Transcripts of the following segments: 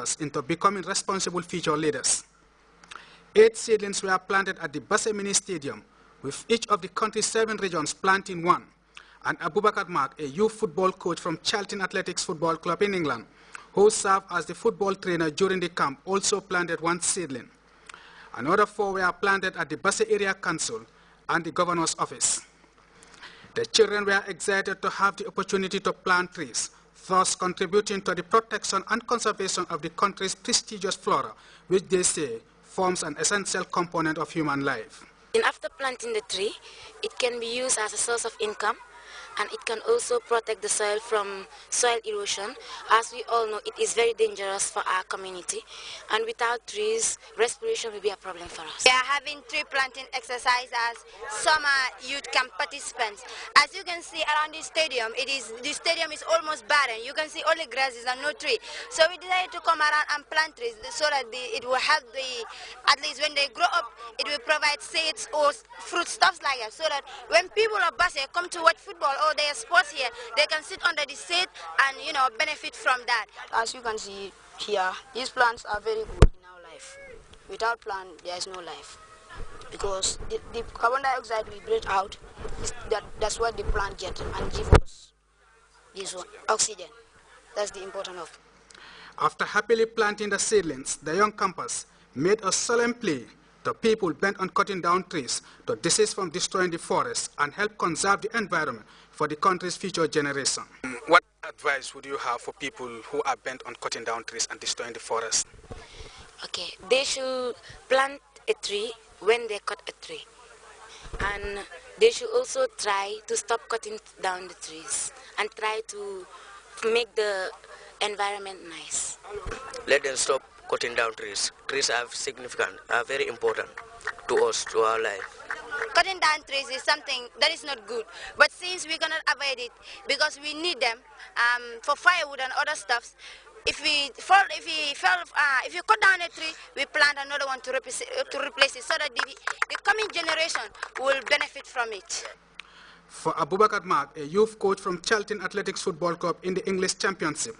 campus into becoming responsible future leaders. 8 seedlings were planted at the Basse Mini Stadium, with each of the country's 7 regions planting one. And Abubakar Mark, a youth football coach from Charlton Athletics Football Club in England, who served as the football trainer during the camp, also planted 1 seedling. Another 4 were planted at the Basse Area Council and the Governor's Office. The children were excited to have the opportunity to plant trees, thus contributing to the protection and conservation of the country's prestigious flora, which they say forms an essential component of human life. And after planting the tree, it can be used as a source of income, and it can also protect the soil from soil erosion. As we all know, it is very dangerous for our community, and without trees, respiration will be a problem for us. We are having tree planting exercise as summer youth camp participants. As you can see around the stadium, the stadium is almost barren. You can see only grasses and no tree. So we decided to come around and plant trees so that it will help at least when they grow up, it will provide seeds or fruit stuffs like that, so that when people of Basse come to watch football or their sports here, they can sit under the shade and, you know, benefit from that. As you can see here, these plants are very good in our life. Without plant, there is no life. Because the carbon dioxide we breathe out, that's what the plant gets and gives us this one, oxygen. That's the importance of it. After happily planting the seedlings, the young campus made a solemn plea to people bent on cutting down trees to desist from destroying the forest and help conserve the environment for the country's future generation. What advice would you have for people who are bent on cutting down trees and destroying the forest? Okay, they should plant a tree when they cut a tree. And they should also try to stop cutting down the trees and try to make the environment nice. Let them stop cutting down trees. Trees are significant, are very important to us, to our life. Cutting down trees is something that is not good, but since we cannot avoid it because we need them for firewood and other stuffs, if you cut down a tree, we plant another one to replace it, so that the coming generation will benefit from it. For Abubakar Mark, a youth coach from Charlton Athletics Football Club in the English Championship,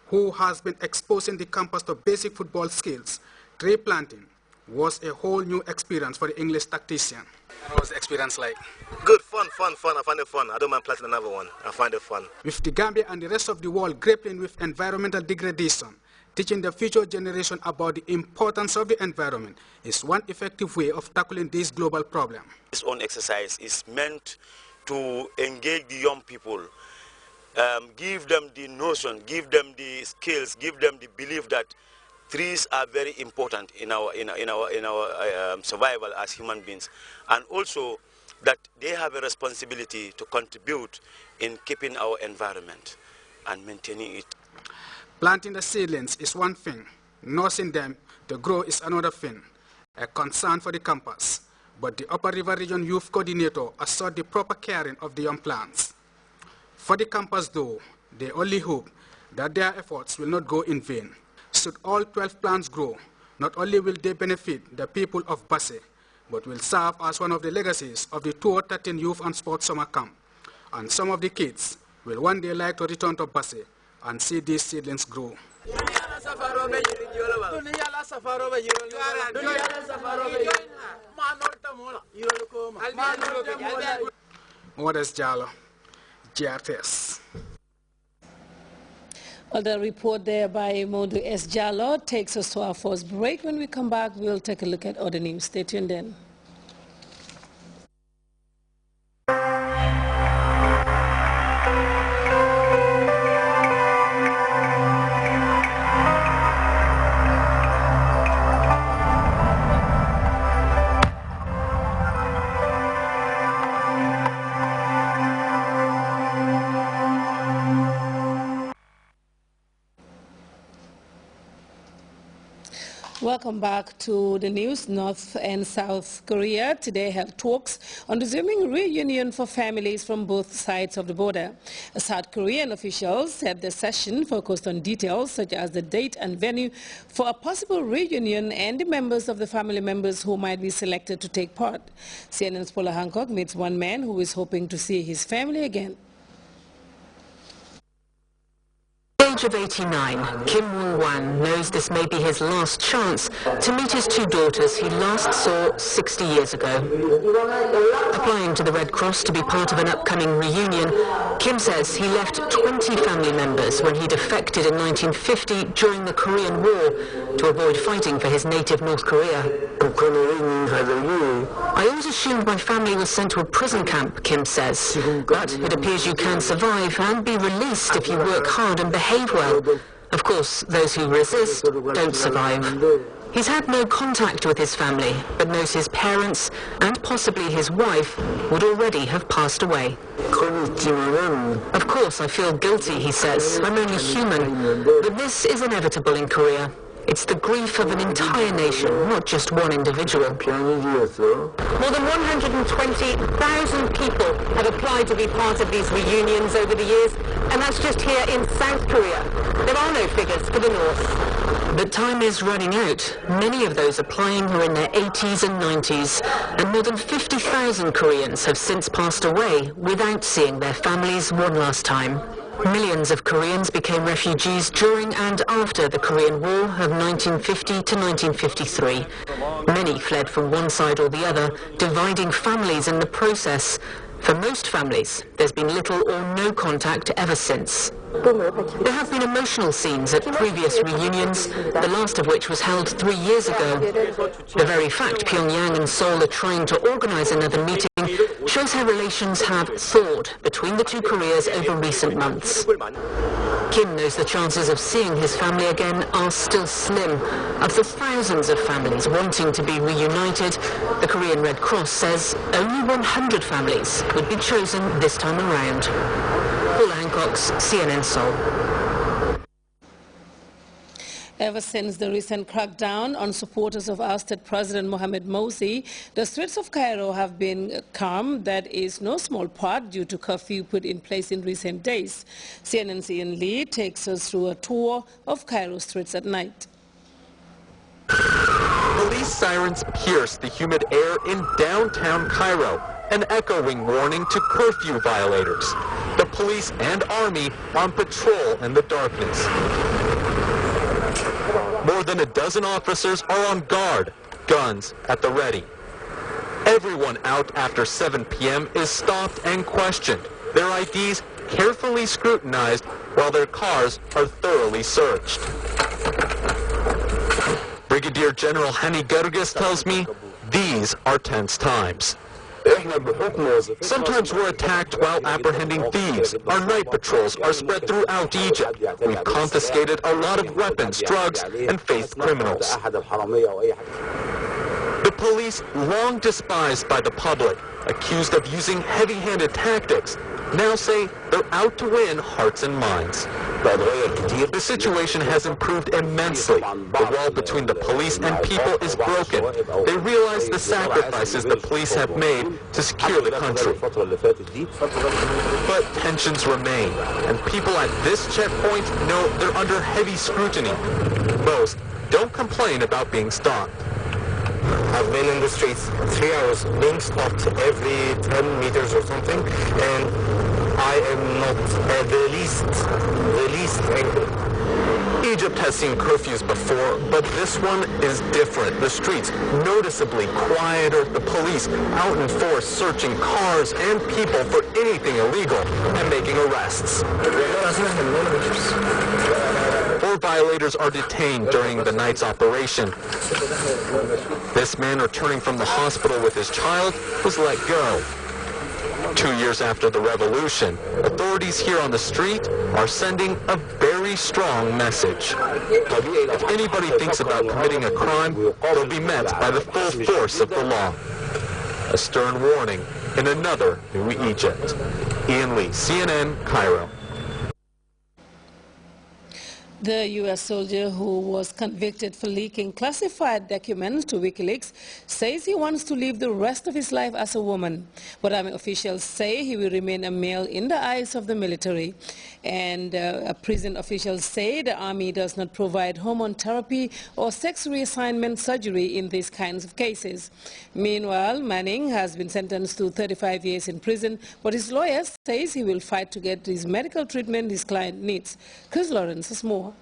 who has been exposing the campus to basic football skills, tree planting was a whole new experience for the English tactician. What was the experience like? Good, fun. I find it fun. I don't mind planting another one. I find it fun. With the Gambia and the rest of the world grappling with environmental degradation, teaching the future generation about the importance of the environment is one effective way of tackling this global problem. This own exercise is meant to engage the young people, give them the notion, give them the skills, give them the belief that trees are very important in our survival as human beings, and also that they have a responsibility to contribute in keeping our environment and maintaining it. Planting the seedlings is one thing, nursing them to grow is another thing, a concern for the campus. But the Upper River Region Youth Coordinator assured the proper caring of the young plants. For the campus though, they only hope that their efforts will not go in vain. Should all 12 plants grow, not only will they benefit the people of Basse, but will serve as one of the legacies of the 2013 Youth and Sports Summer Camp. And some of the kids will one day like to return to Basse and see these seedlings grow. Modest Jallo, Grts. Well, the report there by Modu S. Jallo takes us to our first break. When we come back, we'll take a look at other news. Stay tuned in. Welcome back to the news. North and South Korea today held talks on resuming reunion for families from both sides of the border. South Korean officials said the session focused on details such as the date and venue for a possible reunion and the members of the family members who might be selected to take part. CNN's Paula Hancock meets one man who is hoping to see his family again. age of 89, Kim Wong-wan knows this may be his last chance to meet his two daughters he last saw 60 years ago. Applying to the Red Cross to be part of an upcoming reunion, Kim says he left 20 family members when he defected in 1950 during the Korean War to avoid fighting for his native North Korea. I always assumed my family was sent to a prison camp, Kim says, but it appears you can survive and be released if you work hard and behave well. Of course, those who resist don't survive. He's had no contact with his family, but knows his parents and possibly his wife would already have passed away. Of course, I feel guilty, he says. I'm only human. But this is inevitable in Korea. It's the grief of an entire nation, not just one individual. More than 120,000 people have applied to be part of these reunions over the years, and that's just here in South Korea. There are no figures for the North. But time is running out. Many of those applying are in their 80s and 90s, and more than 50,000 Koreans have since passed away without seeing their families one last time. Millions of Koreans became refugees during and after the Korean War of 1950 to 1953. Many fled from one side or the other, dividing families in the process. For most families, there's been little or no contact ever since. There have been emotional scenes at previous reunions, the last of which was held 3 years ago. The very fact Pyongyang and Seoul are trying to organize another meeting shows how relations have thawed between the two Koreas over recent months. Kim knows the chances of seeing his family again are still slim. Of the thousands of families wanting to be reunited, the Korean Red Cross says only 100 families would be chosen this time around. Paula Hancock's CNN Seoul. Ever since the recent crackdown on supporters of ousted President Mohamed Morsi, the streets of Cairo have been calm. That is no small part due to curfew put in place in recent days. CNN's Ian Lee takes us through a tour of Cairo streets at night. Police sirens pierce the humid air in downtown Cairo, an echoing warning to curfew violators. The police and army on patrol in the darkness. More than a dozen officers are on guard, guns at the ready. Everyone out after 7 p.m. is stopped and questioned, their IDs carefully scrutinized while their cars are thoroughly searched. Brigadier General Hani Gerges tells me these are tense times. Sometimes we're attacked while apprehending thieves. Our night patrols are spread throughout Egypt. We've confiscated a lot of weapons, drugs, and faith criminals. The police, long despised by the public, accused of using heavy-handed tactics, now say they're out to win hearts and minds. The situation has improved immensely. The wall between the police and people is broken. They realize the sacrifices the police have made to secure the country. But tensions remain, and people at this checkpoint know they're under heavy scrutiny. Most don't complain about being stopped. I've been in the streets 3 hours, being stopped every 10 meters or something, and I am not the least angry. Egypt has seen curfews before, but this one is different. The streets noticeably quieter, the police out in force searching cars and people for anything illegal and making arrests. 4 violators are detained during the night's operation. This man returning from the hospital with his child was let go. 2 years after the revolution, authorities here on the street are sending a very strong message. If anybody thinks about committing a crime, they'll be met by the full force of the law. A stern warning in another new Egypt. Ian Lee, CNN, Cairo. The U.S. soldier who was convicted for leaking classified documents to WikiLeaks says he wants to live the rest of his life as a woman. But Army officials say he will remain a male in the eyes of the military. And prison officials say the Army does not provide hormone therapy or sex reassignment surgery in these kinds of cases. Meanwhile, Manning has been sentenced to 35 years in prison, but his lawyer says he will fight to get his medical treatment his client needs. Chris Lawrence has more.